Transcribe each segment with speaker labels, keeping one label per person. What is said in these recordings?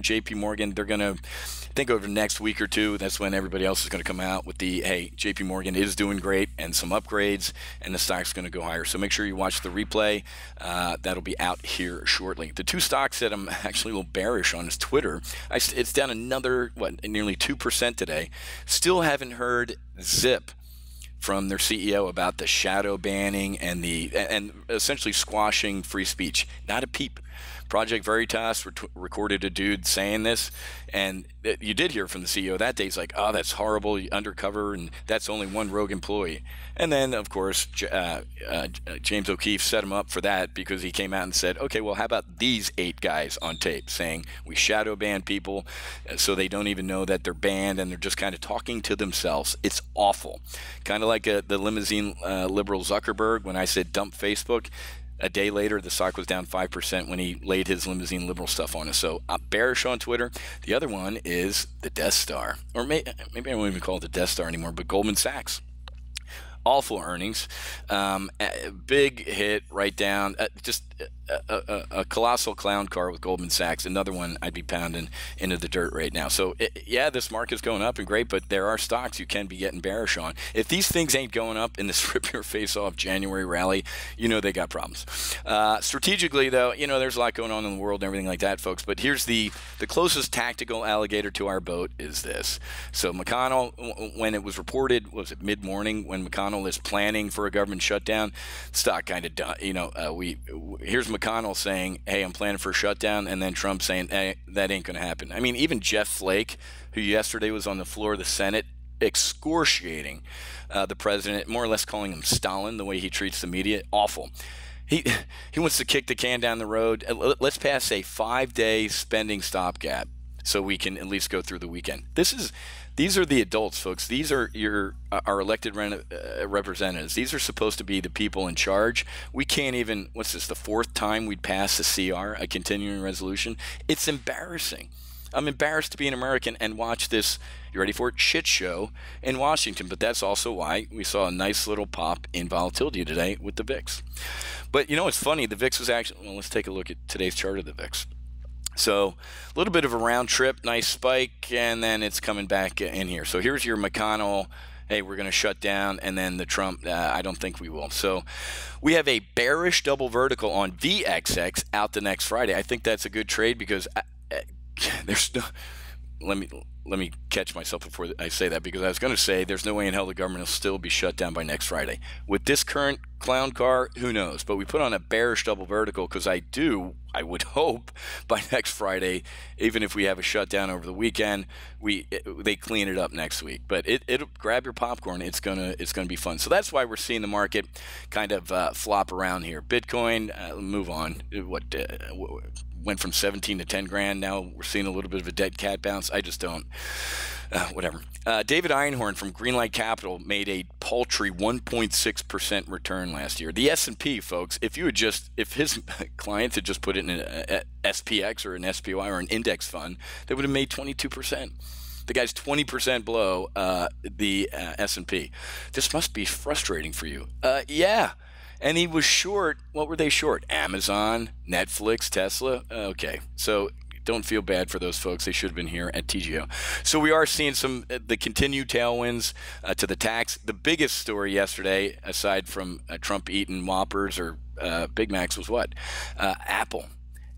Speaker 1: JP Morgan, they're going to think over the next week or two, that's when everybody else is going to come out with the, hey, JP Morgan is doing great and some upgrades, and the stock's going to go higher. So make sure you watch the replay. That'll be out here shortly. The two stocks that I'm actually a little bearish on is Twitter. It's down another, nearly 2% today. Still haven't heard zip from their CEO about the shadow banning and essentially squashing free speech. Not a peep. Project Veritas recorded a dude saying this, and you did hear from the CEO that day. He's like, oh, that's horrible, undercover, and that's only one rogue employee. And then, of course, James O'Keefe set him up for that because he came out and said, okay, well, how about these 8 guys on tape saying we shadow ban people so they don't even know that they're banned and they're just kind of talking to themselves. It's awful. Kind of like the limousine liberal Zuckerberg when I said dump Facebook. A day later, the stock was down 5% when he laid his limousine liberal stuff on us. So I'm bearish on Twitter. The other one is the Death Star. Or maybe I won't even call it the Death Star anymore, but Goldman Sachs. Awful earnings. Big hit right down. Just a colossal clown car with Goldman Sachs. Another one I'd be pounding into the dirt right now. So, yeah, this market's going up and great, but there are stocks you can be getting bearish on. If these things ain't going up in this rip your face off January rally, you know they got problems. Strategically, though, you know, there's a lot going on in the world and everything like that, folks. But here's the closest tactical alligator to our boat is this. So McConnell, when it was reported, was it mid-morning, when McConnell is planning for a government shutdown, stock kind of done. You know, here's McConnell saying, hey, I'm planning for a shutdown, and then Trump saying, hey, that ain't going to happen. I mean, even Jeff Flake, who yesterday was on the floor of the Senate excoriating the president, more or less calling him Stalin, the way he treats the media, awful. He wants to kick the can down the road. Let's pass a 5-day spending stopgap so we can at least go through the weekend. These are the adults, folks. These are our elected representatives. These are supposed to be the people in charge. We can't even, what's this, the 4th time we'd pass a CR, a continuing resolution? It's embarrassing. I'm embarrassed to be an American and watch this, you ready for it, shit show in Washington. But that's also why we saw a nice little pop in volatility today with the VIX. But, you know, it's funny. The VIX was actually, well, let's take a look at today's chart of the VIX. So a little bit of a round trip, nice spike, and then it's coming back in here. So here's your McConnell, hey, we're going to shut down, and then the Trump, I don't think we will. So we have a bearish double vertical on VXX out the next Friday. I think that's a good trade because there's no, let me catch myself before I say that, because I was going to say there's no way in hell the government will still be shut down by next Friday. With this current clown car, who knows? But we put on a bearish double vertical because I would hope by next Friday, even if we have a shutdown over the weekend, they clean it up next week. But it'll grab your popcorn. It's gonna be fun. So that's why we're seeing the market kind of flop around here. Bitcoin, move on. Went from 17 to 10 grand. Now we're seeing a little bit of a dead cat bounce. I just don't. Whatever. David Einhorn from Greenlight Capital made a paltry 1.6% return last year. The S&P, folks, if his clients had just put it in an SPX or an SPY or an index fund, they would have made 22%. The guy's 20% below the S&P. This must be frustrating for you. Yeah. And he was short. What were they short? Amazon, Netflix, Tesla. Okay. So don't feel bad for those folks. They should have been here at TGO. So we are seeing the continued tailwinds to the tax. The biggest story yesterday, aside from Trump eating Whoppers or Big Macs, was what? Apple.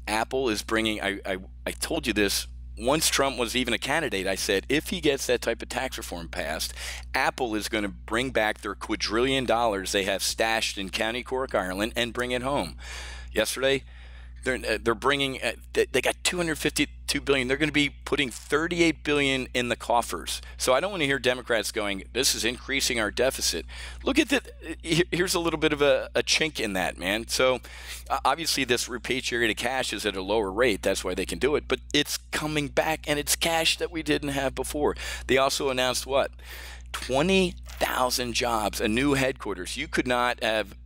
Speaker 1: Apple is bringing, I told you this, once Trump was even a candidate, I said, if he gets that type of tax reform passed, Apple is going to bring back their quadrillion dollars they have stashed in County Cork, Ireland, and bring it home. Yesterday, they're bringing, they got $252 billion. They're going to be putting $38 billion in the coffers. So I don't want to hear Democrats going, this is increasing our deficit. Look at here's a little bit of a chink in that, man. So obviously this repatriated cash is at a lower rate. That's why they can do it. But it's coming back, and it's cash that we didn't have before. They also announced what? 20,000 jobs, a new headquarters. You could not have,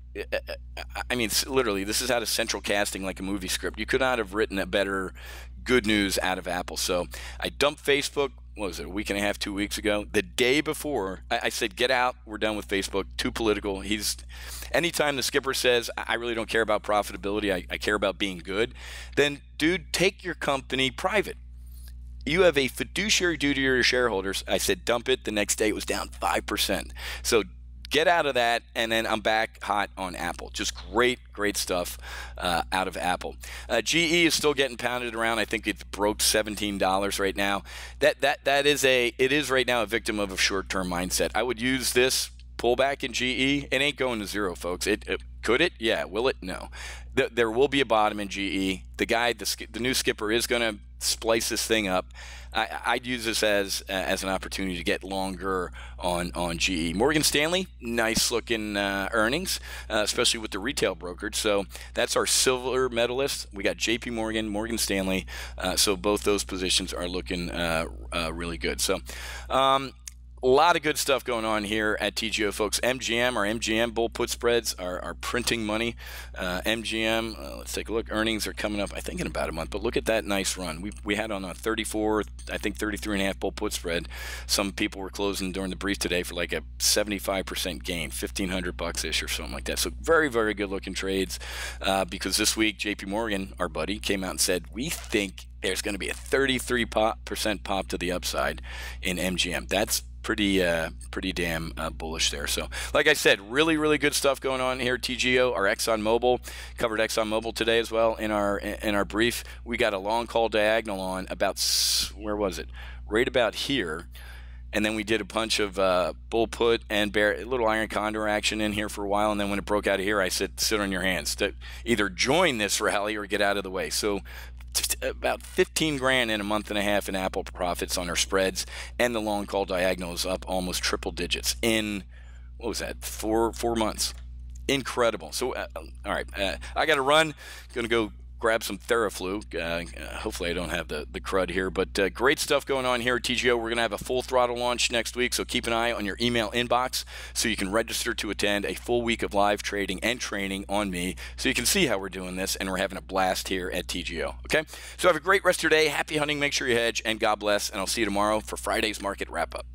Speaker 1: I mean, literally, this is out of central casting like a movie script. You could not have written a better good news out of Apple. So I dumped Facebook, what was it, a week and a half, 2 weeks ago? The day before, I said, get out. We're done with Facebook. Too political. Anytime the skipper says, I really don't care about profitability, I care about being good, then, dude, take your company private. you have a fiduciary duty to your shareholders. I said dump it. The next day it was down 5%. So get out of that, and then I'm back hot on Apple. Just great stuff out of Apple. GE is still getting pounded around. I think it broke $17 right now. It is right now a victim of a short-term mindset. I would use this pullback in GE. It ain't going to zero, folks. Could it? Yeah. Will it? No. There will be a bottom in GE. The new skipper is going to splice this thing up. I'd use this as an opportunity to get longer on GE. Morgan Stanley, nice looking earnings, especially with the retail brokerage. So that's our silver medalist. We got JP Morgan, Morgan Stanley. So both those positions are looking really good. So a lot of good stuff going on here at TGO, folks. Our MGM bull put spreads are printing money. MGM, let's take a look. Earnings are coming up, I think, in about a month. But look at that nice run. We had on a 34, I think 33.5 bull put spread. Some people were closing during the brief today for like a 75% gain, $1,500-ish or something like that. So very, very good looking trades because this week JP Morgan, our buddy, came out and said, we think there's going to be a 33% pop to the upside in MGM. That's pretty damn bullish there. So like I said, really good stuff going on here at TGO. Our ExxonMobil, covered ExxonMobil today as well in our brief. We got a long call diagonal on about, where was it? Right about here. And then we did a bunch of bull put and bear, a little iron condor action in here for a while. And then when it broke out of here, I said, sit on your hands to either join this rally or get out of the way. So about 15 grand in a month and a half in Apple profits on our spreads, and the long call diagonal is up almost triple digits in, what was that, four months. Incredible. So all right, I got to run. Gonna go grab some Theraflu. Hopefully I don't have the crud here, but great stuff going on here at TGO. We're going to have a full throttle launch next week, so keep an eye on your email inbox so you can register to attend a full week of live trading and training on me so you can see how we're doing this, and we're having a blast here at TGO. Okay? So have a great rest of your day. Happy hunting. Make sure you hedge, and God bless, and I'll see you tomorrow for Friday's market wrap-up.